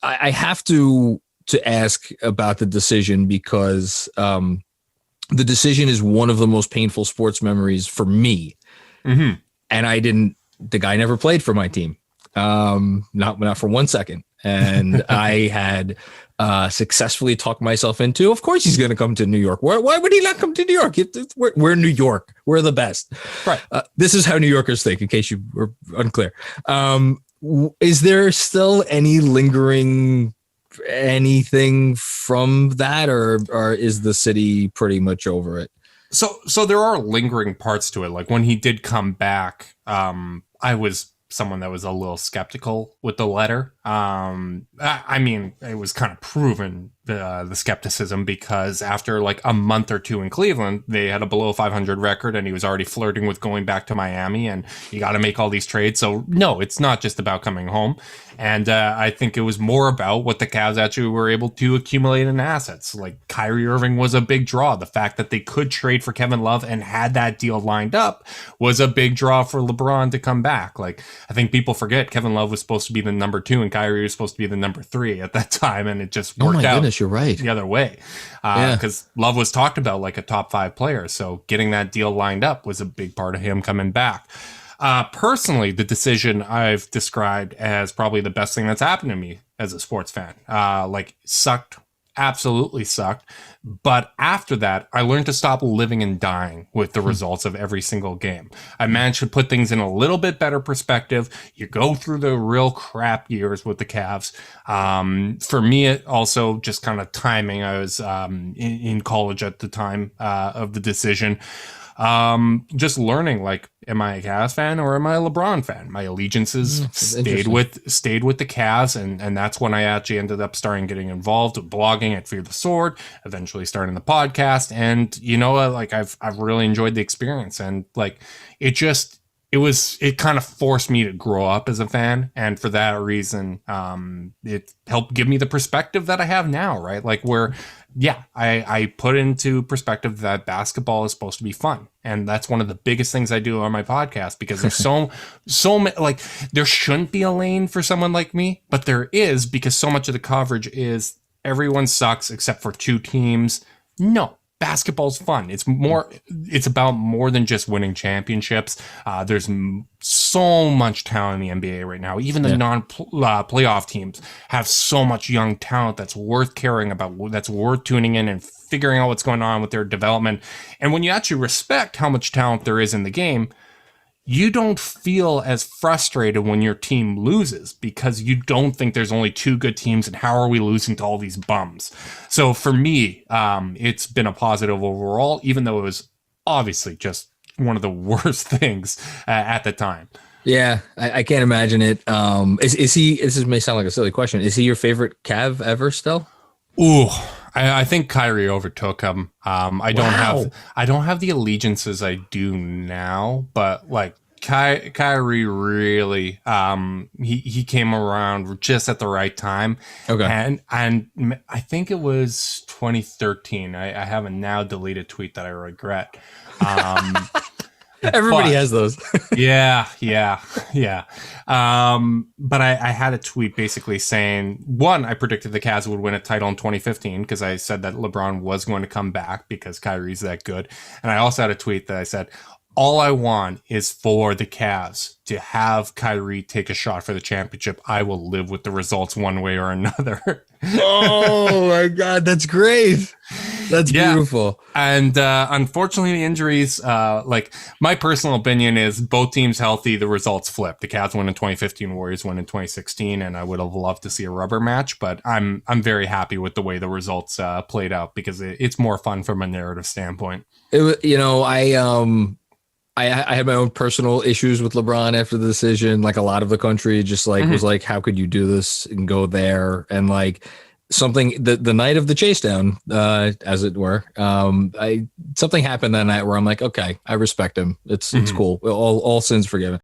I have to ask about the decision because the decision is one of the most painful sports memories for me. Mm-hmm. And the guy never played for my team. Not for 1 second. And I had successfully talked myself into, of course he's going to come to New York. Why would he not come to New York? We're New York. We're the best. Right. This is how New Yorkers think, in case you were unclear. Is there still any lingering anything from that, or is the city pretty much over it? So there are lingering parts to it. Like when he did come back, I was someone that was a little skeptical with the letter. I mean, it was kind of proven the skepticism, because after like a month or two in Cleveland, they had a below 500 record and he was already flirting with going back to Miami, and you got to make all these trades. So no, it's not just about coming home. And I think it was more about what the Cavs actually were able to accumulate in assets. Like Kyrie Irving was a big draw. The fact that they could trade for Kevin Love and had that deal lined up was a big draw for LeBron to come back. Like, I think people forget Kevin Love was supposed to be the number 2 and Kyrie was supposed to be the number 3 at that time. And it just worked out. Goodness, you're right. The other way. Because Love was talked about like a top 5 player. So getting that deal lined up was a big part of him coming back. Personally, the decision I've described as probably the best thing that's happened to me as a sports fan. Like, sucked, absolutely sucked. But after that, I learned to stop living and dying with the results of every single game. I managed to put things in a little bit better perspective. You go through the real crap years with the Cavs. For me, it also just kind of timing. I was in college at the time of the decision. Just learning, like, am I a Cavs fan or am I a LeBron fan? My allegiances stayed with the Cavs, and that's when I actually ended up starting getting involved with blogging at Fear the Sword, eventually starting the podcast, and you know, like I've really enjoyed the experience, and like it kind of forced me to grow up as a fan, and for that reason, it helped give me the perspective that I have now, right? Like where, yeah, I put into perspective that basketball is supposed to be fun. And that's one of the biggest things I do on my podcast, because there's so many, like, there shouldn't be a lane for someone like me, but there is, because so much of the coverage is everyone sucks except for 2 teams. No. Basketball's fun. It's about more than just winning championships. There's so much talent in the NBA right now. Even the non-playoff teams have so much young talent that's worth caring about, that's worth tuning in and figuring out what's going on with their development. And when you actually respect how much talent there is in the game, you don't feel as frustrated when your team loses, because you don't think there's only 2 good teams and how are we losing to all these bums. So for me, it's been a positive overall, even though it was obviously just one of the worst things at the time. Yeah, I can't imagine it. Is he, this may sound like a silly question, is he your favorite Cav ever still? Ooh, I think Kyrie overtook him. I don't have the allegiances I do now, but like Kyrie really, he came around just at the right time. Okay. And I think it was 2013. I have a now deleted tweet that I regret. Everybody has those. yeah. But I had a tweet basically saying, one, I predicted the Cavs would win a title in 2015 because I said that LeBron was going to come back because Kyrie's that good. And I also had a tweet that I said, all I want is for the Cavs to have Kyrie take a shot for the championship. I will live with the results one way or another. Oh my God, that's great. That's beautiful. And unfortunately, the injuries, like my personal opinion is both teams healthy, the results flip. The Cavs win in 2015, Warriors win in 2016, and I would have loved to see a rubber match, but I'm very happy with the way the results played out, because it's more fun from a narrative standpoint. I had my own personal issues with LeBron after the decision. Like a lot of the country just like was like, how could you do this and go there? And like something, the night of the chase down, as it were, something happened that night where I'm like, okay, I respect him. It's cool. All sins forgiven.